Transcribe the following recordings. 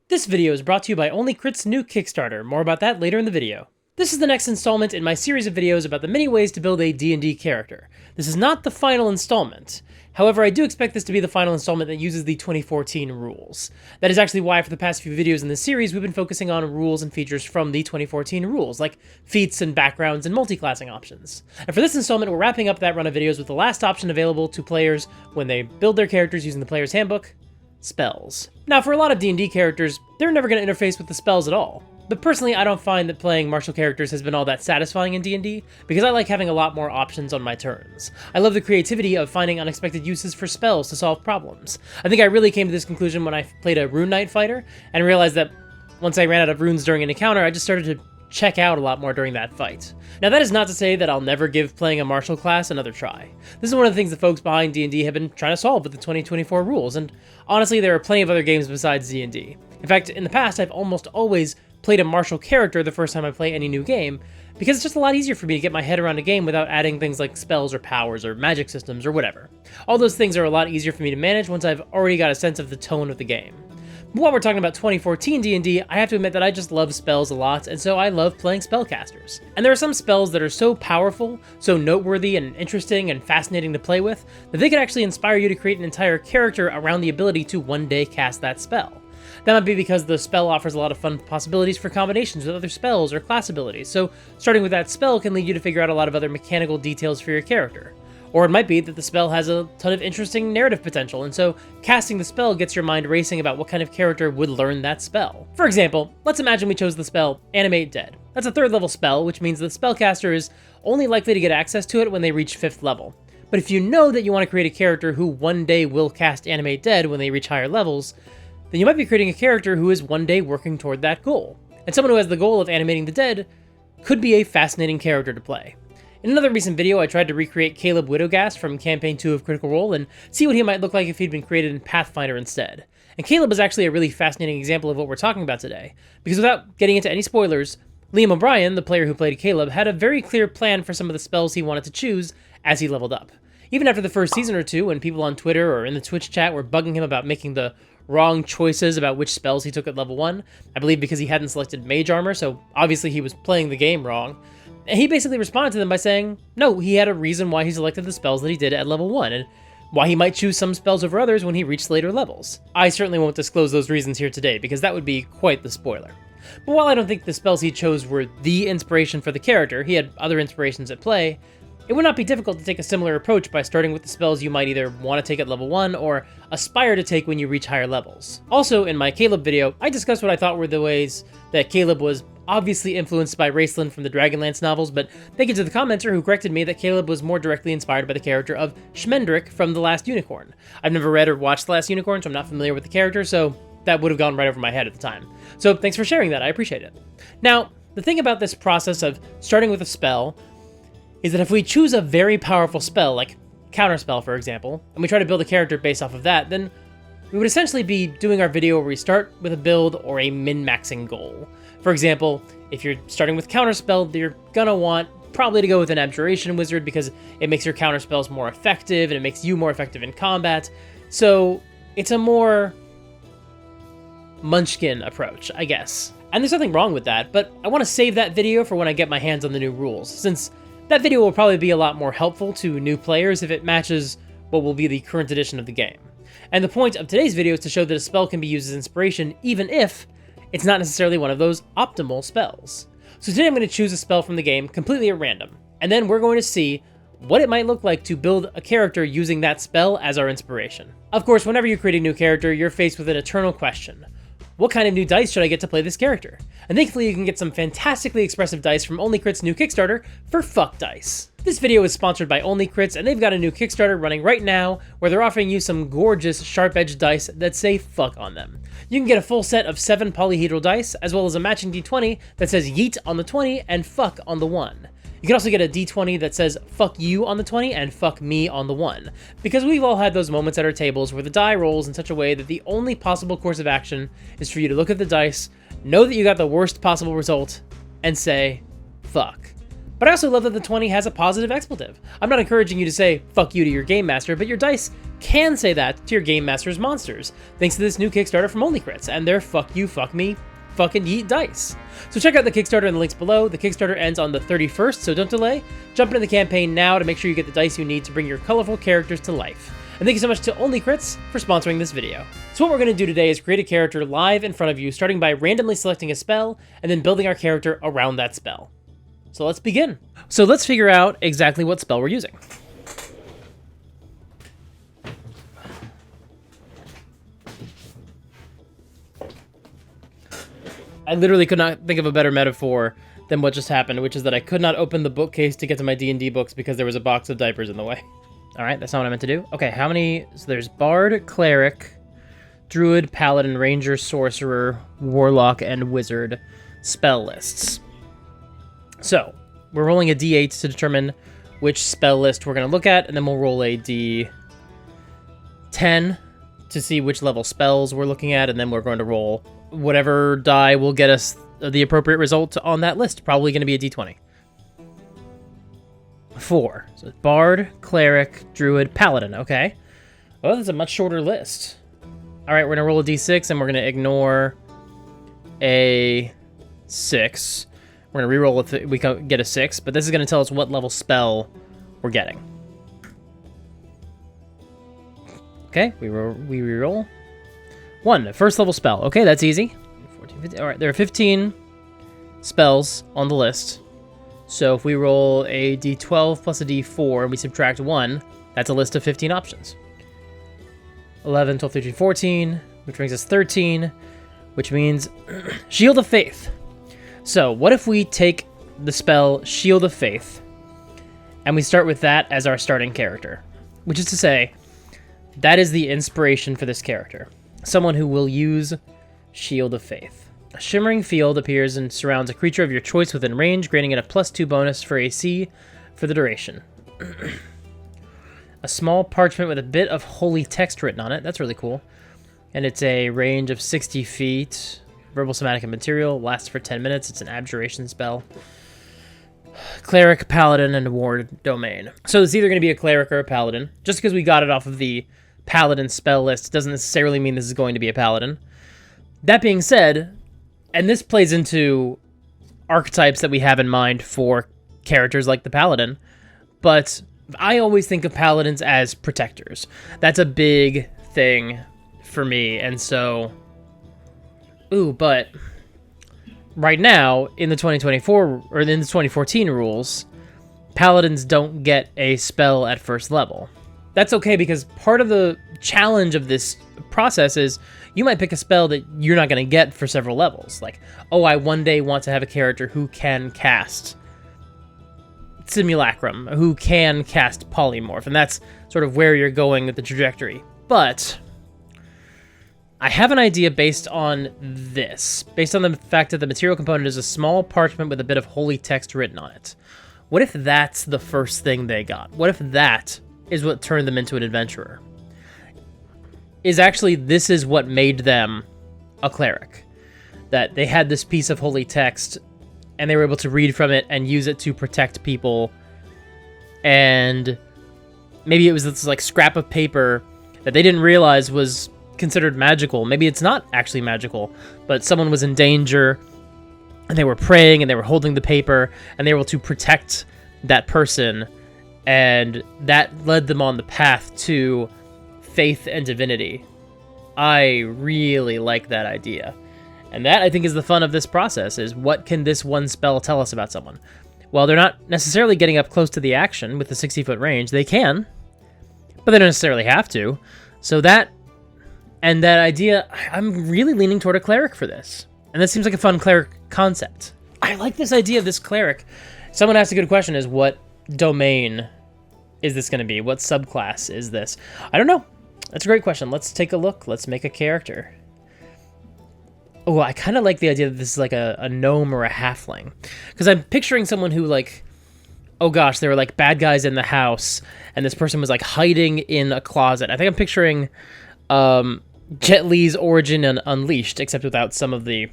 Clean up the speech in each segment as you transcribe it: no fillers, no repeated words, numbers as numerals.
This video is brought to you by OnlyCrit's new Kickstarter. More about that later in the video. This is the next installment in my series of videos about the many ways to build a D&D character. This is not the final installment. However, I do expect this to be the final installment that uses the 2014 rules. That is actually why for the past few videos in this series, we've been focusing on rules and features from the 2014 rules, like feats and backgrounds and multi-classing options. And for this installment, we're wrapping up that run of videos with the last option available to players when they build their characters using the player's handbook: spells. Now, for a lot of D&D characters, they're never going to interface with the spells at all. But personally, I don't find that playing martial characters has been all that satisfying in D&D, because I like having a lot more options on my turns. I love the creativity of finding unexpected uses for spells to solve problems. I think I really came to this conclusion when I played a Rune Knight fighter, and realized that once I ran out of runes during an encounter, I just started to check out a lot more during that fight. Now, that is not to say that I'll never give playing a martial class another try. This is one of the things the folks behind D&D have been trying to solve with the 2024 rules, and honestly, there are plenty of other games besides D&D. In fact, in the past, I've almost always played a martial character the first time I play any new game, because it's just a lot easier for me to get my head around a game without adding things like spells or powers or magic systems or whatever. All those things are a lot easier for me to manage once I've already got a sense of the tone of the game. But while we're talking about 2014 D&D, I have to admit that I just love spells a lot, and so I love playing spellcasters. And there are some spells that are so powerful, so noteworthy and interesting and fascinating to play with, that they could actually inspire you to create an entire character around the ability to one day cast that spell. That might be because the spell offers a lot of fun possibilities for combinations with other spells or class abilities, so starting with that spell can lead you to figure out a lot of other mechanical details for your character. Or it might be that the spell has a ton of interesting narrative potential, and so casting the spell gets your mind racing about what kind of character would learn that spell. For example, let's imagine we chose the spell Animate Dead. That's a 3rd level spell, which means the spellcaster is only likely to get access to it when they reach 5th level. But if you know that you want to create a character who one day will cast Animate Dead when they reach higher levels, then you might be creating a character who is one day working toward that goal. And someone who has the goal of animating the dead could be a fascinating character to play. In another recent video, I tried to recreate Caleb Widowgast from Campaign 2 of Critical Role and see what he might look like if he'd been created in Pathfinder instead. And Caleb is actually a really fascinating example of what we're talking about today, because without getting into any spoilers, Liam O'Brien, the player who played Caleb, had a very clear plan for some of the spells he wanted to choose as he leveled up. Even after the first season or two, when people on Twitter or in the Twitch chat were bugging him about making the wrong choices about which spells he took at level 1, I believe because he hadn't selected Mage Armor, so obviously he was playing the game wrong. And he basically responded to them by saying, no, he had a reason why he selected the spells that he did at level 1, and why he might choose some spells over others when he reached later levels. I certainly won't disclose those reasons here today, because that would be quite the spoiler. But while I don't think the spells he chose were the inspiration for the character, he had other inspirations at play, it would not be difficult to take a similar approach by starting with the spells you might either want to take at level 1 or aspire to take when you reach higher levels. Also, in my Caleb video, I discussed what I thought were the ways that Caleb was obviously influenced by Raceland from the Dragonlance novels, but thank you to the commenter who corrected me that Caleb was more directly inspired by the character of Schmendrick from The Last Unicorn. I've never read or watched The Last Unicorn, so I'm not familiar with the character, so that would have gone right over my head at the time. So thanks for sharing that, I appreciate it. Now, the thing about this process of starting with a spell is that if we choose a very powerful spell, like Counterspell for example, and we try to build a character based off of that, then we would essentially be doing our video where we start with a build or a min-maxing goal. For example, if you're starting with Counterspell, you're gonna want probably to go with an Abjuration Wizard because it makes your counterspells more effective and it makes you more effective in combat. So it's a more Munchkin approach, I guess. And there's nothing wrong with that, but I want to save that video for when I get my hands on the new rules, since that video will probably be a lot more helpful to new players if it matches what will be the current edition of the game. And the point of today's video is to show that a spell can be used as inspiration even if it's not necessarily one of those optimal spells. So today I'm going to choose a spell from the game completely at random, and then we're going to see what it might look like to build a character using that spell as our inspiration. Of course, whenever you create a new character, you're faced with an eternal question. What kind of new dice should I get to play this character? And thankfully you can get some fantastically expressive dice from OnlyCrit's new Kickstarter for Fuck Dice. This video is sponsored by OnlyCrits, and they've got a new Kickstarter running right now where they're offering you some gorgeous sharp-edged dice that say fuck on them. You can get a full set of 7 polyhedral dice, as well as a matching d20 that says yeet on the 20 and fuck on the 1. You can also get a d20 that says fuck you on the 20 and fuck me on the 1, because we've all had those moments at our tables where the die rolls in such a way that the only possible course of action is for you to look at the dice, know that you got the worst possible result, and say, fuck. But I also love that the 20 has a positive expletive. I'm not encouraging you to say fuck you to your game master, but your dice can say that to your game master's monsters, thanks to this new Kickstarter from Only Crits and their fuck you, fuck me, fucking yeet dice. So check out the Kickstarter in the links below. The Kickstarter ends on the 31st, so don't delay. Jump into the campaign now to make sure you get the dice you need to bring your colorful characters to life. And thank you so much to Only Crits for sponsoring this video. So what we're going to do today is create a character live in front of you, starting by randomly selecting a spell, and then building our character around that spell. So let's begin. So let's figure out exactly what spell we're using. I literally could not think of a better metaphor than what just happened, which is that I could not open the bookcase to get to my D&D books because there was a box of diapers in the way. All right, that's not what I meant to do. Okay, how many? So there's Bard, Cleric, Druid, Paladin, Ranger, Sorcerer, Warlock, and Wizard spell lists. So we're rolling a d8 to determine which spell list we're going to look at, and then we'll roll a d10 to see which level spells we're looking at, and then we're going to roll whatever die will get us the appropriate result on that list. Probably going to be a d20. 4. So Bard, Cleric, Druid, Paladin. Okay. Well, that's a much shorter list. All right, we're going to roll a d6, and we're going to ignore a 6. We're going to reroll if we get a 6, but this is going to tell us what level spell we're getting. Okay, we reroll. 1, first level spell. Okay, that's easy. 14, 15. All right, there are 15 spells on the list. So if we roll a d12 plus a d4 and we subtract 1, that's a list of 15 options. 11, 12, 13, 14, which brings us 13, which means Shield of Faith. So what if we take the spell Shield of Faith and we start with that as our starting character? Which is to say, that is the inspiration for this character. Someone who will use Shield of Faith. A shimmering field appears and surrounds a creature of your choice within range, granting it a +2 bonus for AC for the duration. A small parchment with a bit of holy text written on it. That's really cool. And it's a range of 60 feet. Verbal, somatic, and material. Lasts for 10 minutes. It's an abjuration spell. Cleric, Paladin, and Ward Domain. So it's either going to be a Cleric or a Paladin. Just because we got it off of the Paladin spell list doesn't necessarily mean this is going to be a Paladin. That being said, and this plays into archetypes that we have in mind for characters like the Paladin, but I always think of Paladins as protectors. That's a big thing for me, and so... Ooh, but right now, in the 2024, or in the 2014 rules, Paladins don't get a spell at first level. That's okay, because part of the challenge of this process is you might pick a spell that you're not going to get for several levels. Like, oh, I one day want to have a character who can cast Simulacrum, who can cast Polymorph, and that's sort of where you're going with the trajectory. But I have an idea based on this, based on the fact that the material component is a small parchment with a bit of holy text written on it. What if that's the first thing they got? What if that is what turned them into an adventurer? Is actually this is what made them a cleric. That they had this piece of holy text and they were able to read from it and use it to protect people. And maybe it was this like scrap of paper that they didn't realize was considered magical. Maybe it's not actually magical, but someone was in danger and they were praying and they were holding the paper and they were able to protect that person, and that led them on the path to faith and divinity. I really like that idea. And that, I think, is the fun of this process, is what can this one spell tell us about someone? Well, they're not necessarily getting up close to the action with the 60-foot range. They can, but they don't necessarily have to. So that, and that idea, I'm really leaning toward a cleric for this. And this seems like a fun cleric concept. I like this idea of this cleric. Someone asked a good question, is what domain is this going to be? What subclass is this? I don't know. That's a great question. Let's take a look. Let's make a character. Oh, I kind of like the idea that this is like a gnome or a halfling. Because I'm picturing someone who, like, oh gosh, there were like bad guys in the house, and this person was like hiding in a closet. I think I'm picturing Jet Li's origin in Unleashed, except without some of the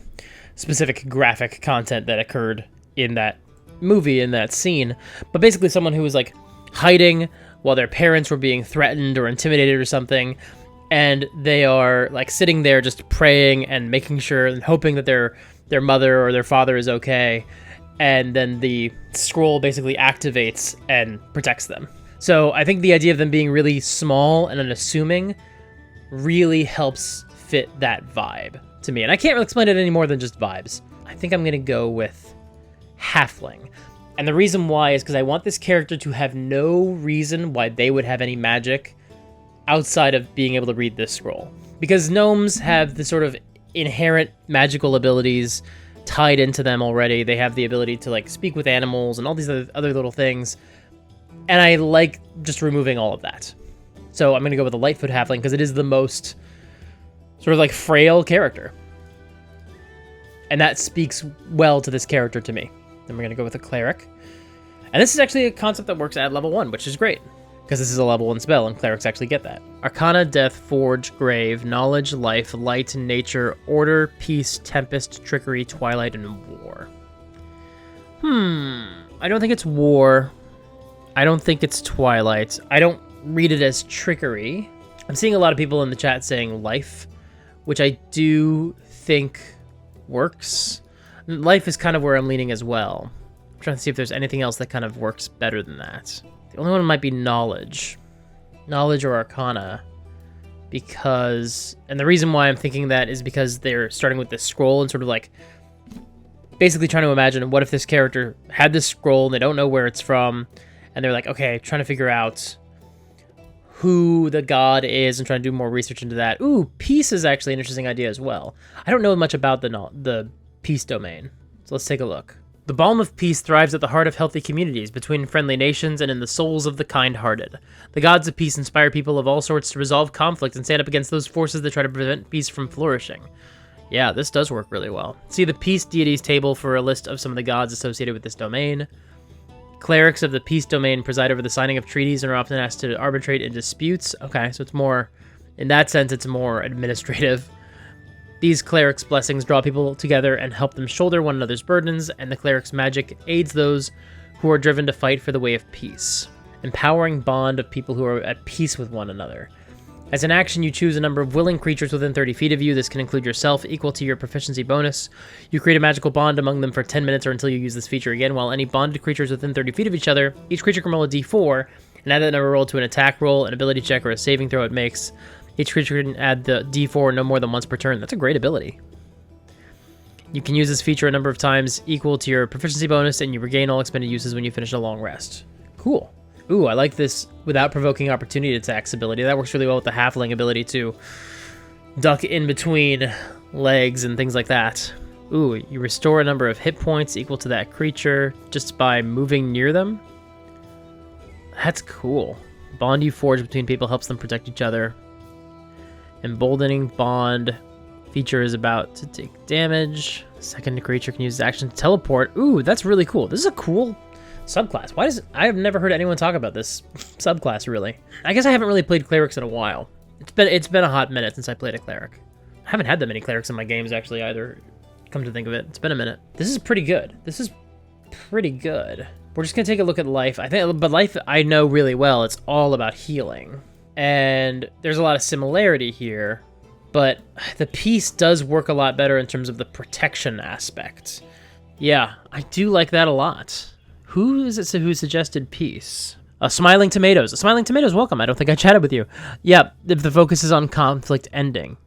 specific graphic content that occurred in that movie, in that scene, but basically someone who was like hiding while their parents were being threatened or intimidated or something, and they are like sitting there just praying and making sure and hoping that their mother or their father is okay, and then the scroll basically activates and protects them. So I think the idea of them being really small and unassuming really helps fit that vibe to me, and I can't really explain it any more than just vibes. I think I'm gonna go with halfling. And the reason why is because I want this character to have no reason why they would have any magic outside of being able to read this scroll. Because gnomes have the sort of inherent magical abilities tied into them already. They have the ability to like speak with animals and all these other little things. And I like just removing all of that. So I'm going to go with a Lightfoot halfling because it is the most sort of like frail character. And that speaks well to this character to me. Then we're going to go with a cleric. And this is actually a concept that works at level 1, which is great, because this is a level 1 spell, and clerics actually get that. Arcana, Death, Forge, Grave, Knowledge, Life, Light, Nature, Order, Peace, Tempest, Trickery, Twilight, and War. I don't think it's War. I don't think it's Twilight. I don't read it as Trickery. I'm seeing a lot of people in the chat saying Life, which I do think works. Life is kind of where I'm leaning as well. I'm trying to see if there's anything else that kind of works better than that. The only one might be Knowledge. Knowledge or Arcana. Because, and the reason why I'm thinking that is because they're starting with this scroll and sort of like basically trying to imagine what if this character had this scroll and they don't know where it's from, and they're like, okay, trying to figure out who the god is and trying to do more research into that. Ooh, peace is actually an interesting idea as well. I don't know much about the peace domain, so let's take a look. The balm of peace thrives at the heart of healthy communities, between friendly nations, and in the souls of the kind-hearted. The gods of peace inspire people of all sorts to resolve conflict and stand up against those forces that try to prevent peace from flourishing. Yeah, this does work really well. See the peace deities table for a list of some of the gods associated with this domain. Clerics of the peace domain preside over the signing of treaties and are often asked to arbitrate in disputes. Okay, so it's more, in that sense, it's more administrative. These clerics' blessings draw people together and help them shoulder one another's burdens, and the cleric's magic aids those who are driven to fight for the way of peace. Empowering bond of people who are at peace with one another. As an action, you choose a number of willing creatures within 30 feet of you. This can include yourself, equal to your proficiency bonus. You create a magical bond among them for 10 minutes or until you use this feature again. While any bonded creatures within 30 feet of each other, each creature can roll a d4, and add that number roll to an attack roll, an ability check, or a saving throw it makes. Each creature can add the d4 no more than once per turn. That's a great ability. You can use this feature a number of times equal to your proficiency bonus, and you regain all expended uses when you finish a long rest. Cool. Ooh, I like this without provoking opportunity attacks ability. That works really well with the halfling ability to duck in between legs and things like that. Ooh, you restore a number of hit points equal to that creature just by moving near them. That's cool. Bond you forge between people helps them protect each other. Emboldening bond feature is about to take damage. Second creature can use its action to teleport. Ooh, that's really cool. This is a cool subclass. Why does I have never heard anyone talk about this subclass, really. I guess I haven't really played clerics in a while. It's been a hot minute since I played a cleric. I haven't had that many clerics in my games actually either. Come to think of it, it's been a minute. This is pretty good. This is pretty good. We're just gonna take a look at life. But life I know really well. It's all about healing. And there's a lot of similarity here, but the peace does work a lot better in terms of the protection aspect. Yeah, I do like that a lot. Who is it who suggested peace? Smiling Tomatoes. Smiling Tomatoes, welcome. I don't think I chatted with you. Yep, if the focus is on conflict ending.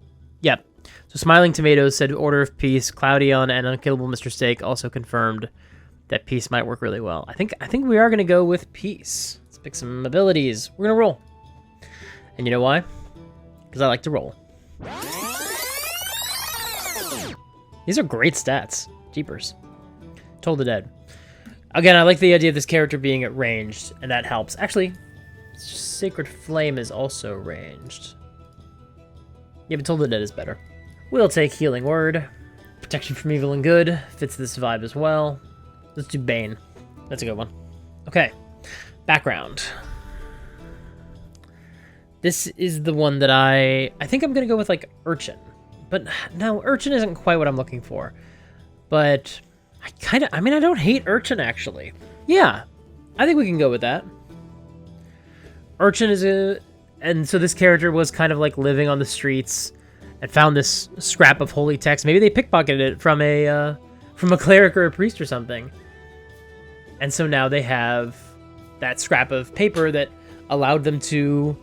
Yep. So Smiling Tomatoes said Order of Peace, Cloudion, and Unkillable Mr. Steak also confirmed that peace might work really well. I think we are going to go with peace. Let's pick some abilities. We're going to roll. And you know why? Because I like to roll. These are great stats. Jeepers. Toll the Dead. Again, I like the idea of this character being at ranged, and that helps. Actually, Sacred Flame is also ranged. Yeah, but Toll the Dead is better. We'll take Healing Word. Protection from Evil and Good. Fits this vibe as well. Let's do Bane. That's a good one. Okay. Background. This is the one that I think I'm going to go with, like, Urchin. But no, Urchin isn't quite what I'm looking for. But I mean, I don't hate Urchin, actually. Yeah, I think we can go with that. Urchin and so this character was kind of like living on the streets and found this scrap of holy text. Maybe they pickpocketed it from a cleric or a priest or something. And so now they have that scrap of paper that allowed them to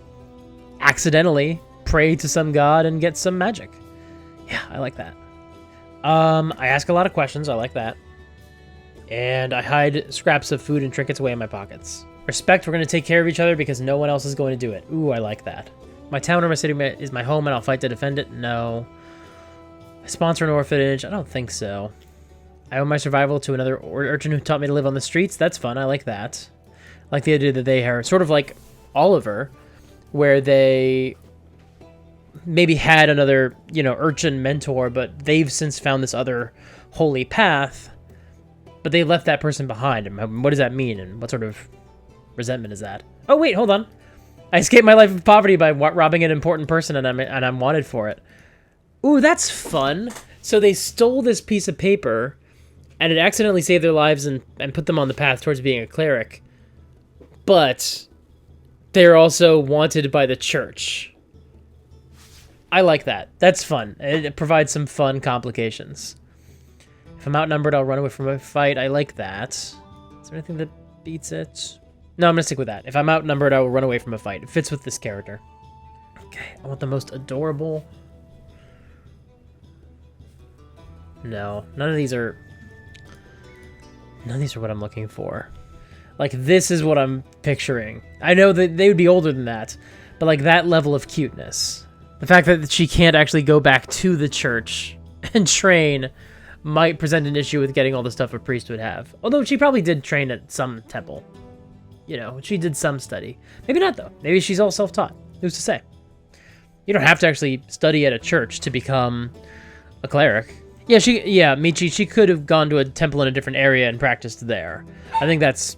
accidentally pray to some god and get some magic. Yeah, I like that. I ask a lot of questions. I like that. And I hide scraps of food and trinkets away in my pockets. Respect, we're going to take care of each other because no one else is going to do it. Ooh, I like that. My town or my city is my home and I'll fight to defend it? No. I sponsor an orphanage? I don't think so. I owe my survival to another urchin who taught me to live on the streets? That's fun, I like that. I like the idea that they are sort of like Oliver, where they maybe had another, urchin mentor, but they've since found this other holy path, but they left that person behind. And what does that mean, and what sort of resentment is that? Oh wait, hold on. I escaped my life of poverty by robbing an important person, and I'm wanted for it. Ooh, that's fun. So they stole this piece of paper, and it accidentally saved their lives and put them on the path towards being a cleric. But they're also wanted by the church. I like that. That's fun. It provides some fun complications. If I'm outnumbered, I'll run away from a fight. I like that. Is there anything that beats it? No, I'm going to stick with that. If I'm outnumbered, I will run away from a fight. It fits with this character. Okay, I want the most adorable. No, none of these are what I'm looking for. Like, this is what I'm picturing. I know that they would be older than that, but like that level of cuteness. The fact that she can't actually go back to the church and train might present an issue with getting all the stuff a priest would have. Although she probably did train at some temple. She did some study. Maybe not, though. Maybe she's all self-taught. Who's to say? You don't have to actually study at a church to become a cleric. Yeah, Michi, she could have gone to a temple in a different area and practiced there. I think that's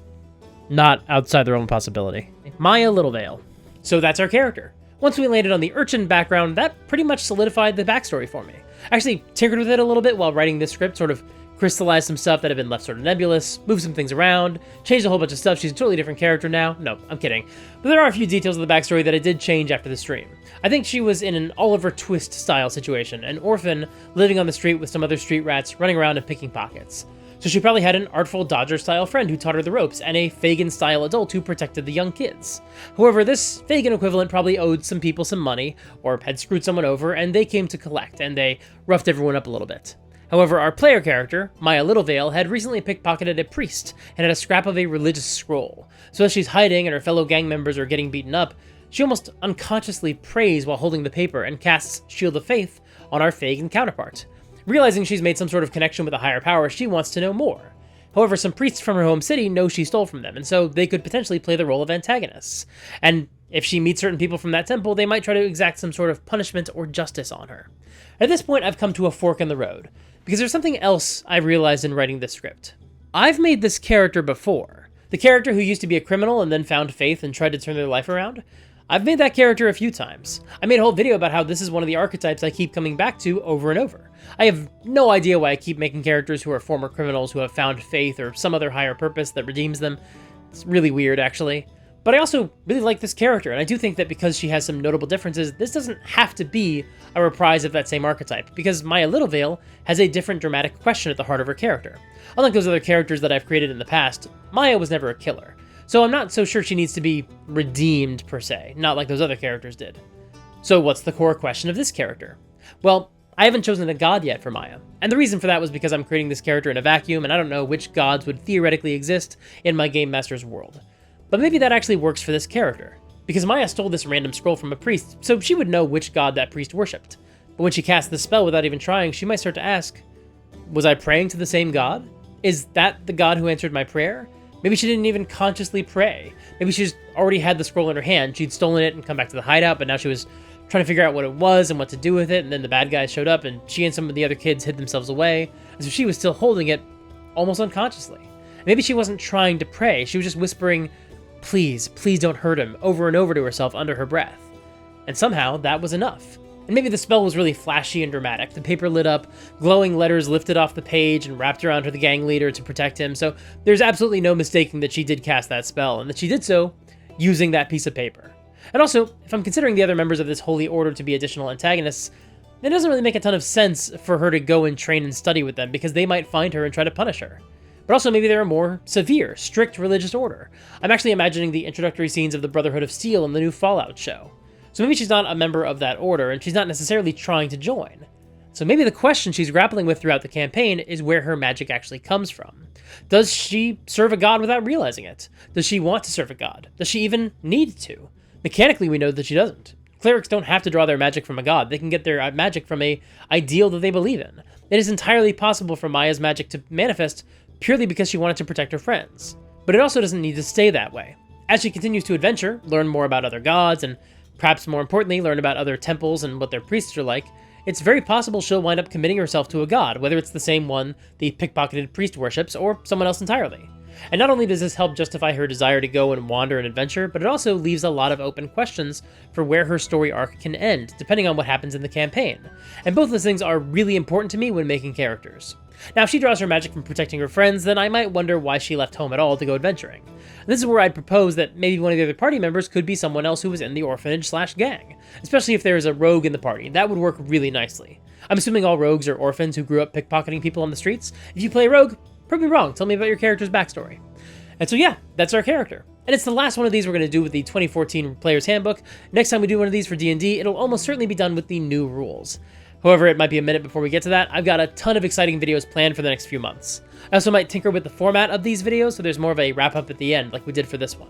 not outside the realm of possibility. Maya Littlevale. So that's our character. Once we landed on the urchin background, that pretty much solidified the backstory for me. I actually tinkered with it a little bit while writing this script, sort of crystallized some stuff that had been left sort of nebulous, moved some things around, changed a whole bunch of stuff. She's a totally different character now. No, I'm kidding. But there are a few details of the backstory that I did change after the stream. I think she was in an Oliver Twist style situation, an orphan living on the street with some other street rats running around and picking pockets. So she probably had an artful Dodger-style friend who taught her the ropes, and a Fagin-style adult who protected the young kids. However, this Fagin equivalent probably owed some people some money, or had screwed someone over, and they came to collect, and they roughed everyone up a little bit. However, our player character, Maya Littlevale, had recently pickpocketed a priest, and had a scrap of a religious scroll. So as she's hiding and her fellow gang members are getting beaten up, she almost unconsciously prays while holding the paper, and casts Shield of Faith on our Fagin counterpart. Realizing she's made some sort of connection with a higher power, she wants to know more. However, some priests from her home city know she stole from them, and so they could potentially play the role of antagonists. And if she meets certain people from that temple, they might try to exact some sort of punishment or justice on her. At this point, I've come to a fork in the road, because there's something else I realized in writing this script. I've made this character before. The character who used to be a criminal and then found faith and tried to turn their life around. I've made that character a few times. I made a whole video about how this is one of the archetypes I keep coming back to over and over. I have no idea why I keep making characters who are former criminals who have found faith or some other higher purpose that redeems them. It's really weird, actually. But I also really like this character, and I do think that because she has some notable differences, this doesn't have to be a reprise of that same archetype, because Maya Littlevale has a different dramatic question at the heart of her character. Unlike those other characters that I've created in the past, Maya was never a killer. So I'm not so sure she needs to be redeemed, per se, not like those other characters did. So what's the core question of this character? Well, I haven't chosen a god yet for Maya, and the reason for that was because I'm creating this character in a vacuum, and I don't know which gods would theoretically exist in my Game Master's world. But maybe that actually works for this character, because Maya stole this random scroll from a priest, so she would know which god that priest worshipped. But when she casts the spell without even trying, she might start to ask, was I praying to the same god? Is that the god who answered my prayer? Maybe she didn't even consciously pray. Maybe she just already had the scroll in her hand. She'd stolen it and come back to the hideout, but now she was trying to figure out what it was and what to do with it, and then the bad guys showed up, and she and some of the other kids hid themselves away, and so she was still holding it almost unconsciously. Maybe she wasn't trying to pray. She was just whispering, please, please don't hurt him, over and over to herself under her breath. And somehow, that was enough. And maybe the spell was really flashy and dramatic. The paper lit up, glowing letters lifted off the page and wrapped around her the gang leader to protect him, so there's absolutely no mistaking that she did cast that spell, and that she did so using that piece of paper. And also, if I'm considering the other members of this holy order to be additional antagonists, it doesn't really make a ton of sense for her to go and train and study with them, because they might find her and try to punish her. But also maybe they're a more severe, strict religious order. I'm actually imagining the introductory scenes of the Brotherhood of Steel in the new Fallout show. So maybe she's not a member of that order, and she's not necessarily trying to join. So maybe the question she's grappling with throughout the campaign is where her magic actually comes from. Does she serve a god without realizing it? Does she want to serve a god? Does she even need to? Mechanically, we know that she doesn't. Clerics don't have to draw their magic from a god. They can get their magic from an ideal that they believe in. It is entirely possible for Maya's magic to manifest purely because she wanted to protect her friends. But it also doesn't need to stay that way. As she continues to adventure, learn more about other gods, and perhaps more importantly, learn about other temples and what their priests are like, it's very possible she'll wind up committing herself to a god, whether it's the same one the pickpocketed priest worships, or someone else entirely. And not only does this help justify her desire to go and wander and adventure, but it also leaves a lot of open questions for where her story arc can end, depending on what happens in the campaign. And both those things are really important to me when making characters. Now, if she draws her magic from protecting her friends, then I might wonder why she left home at all to go adventuring. And this is where I'd propose that maybe one of the other party members could be someone else who was in the orphanage/gang, especially if there is a rogue in the party. That would work really nicely. I'm assuming all rogues are orphans who grew up pickpocketing people on the streets. If you play a rogue, prove me wrong, tell me about your character's backstory. And so yeah, that's our character. And it's the last one of these we're going to do with the 2014 Player's Handbook. Next time we do one of these for D&D, it'll almost certainly be done with the new rules. However, it might be a minute before we get to that. I've got a ton of exciting videos planned for the next few months. I also might tinker with the format of these videos, so there's more of a wrap-up at the end, like we did for this one.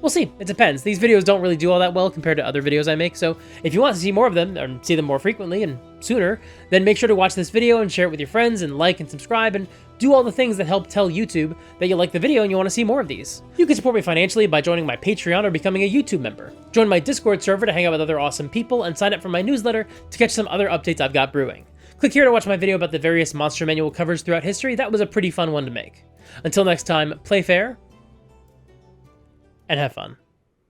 We'll see, it depends. These videos don't really do all that well compared to other videos I make, so if you want to see more of them, or see them more frequently and sooner, then make sure to watch this video and share it with your friends, and like and subscribe, and do all the things that help tell YouTube that you like the video and you want to see more of these. You can support me financially by joining my Patreon or becoming a YouTube member. Join my Discord server to hang out with other awesome people, and sign up for my newsletter to catch some other updates I've got brewing. Click here to watch my video about the various monster manual covers throughout history. That was a pretty fun one to make. Until next time, play fair, and have fun.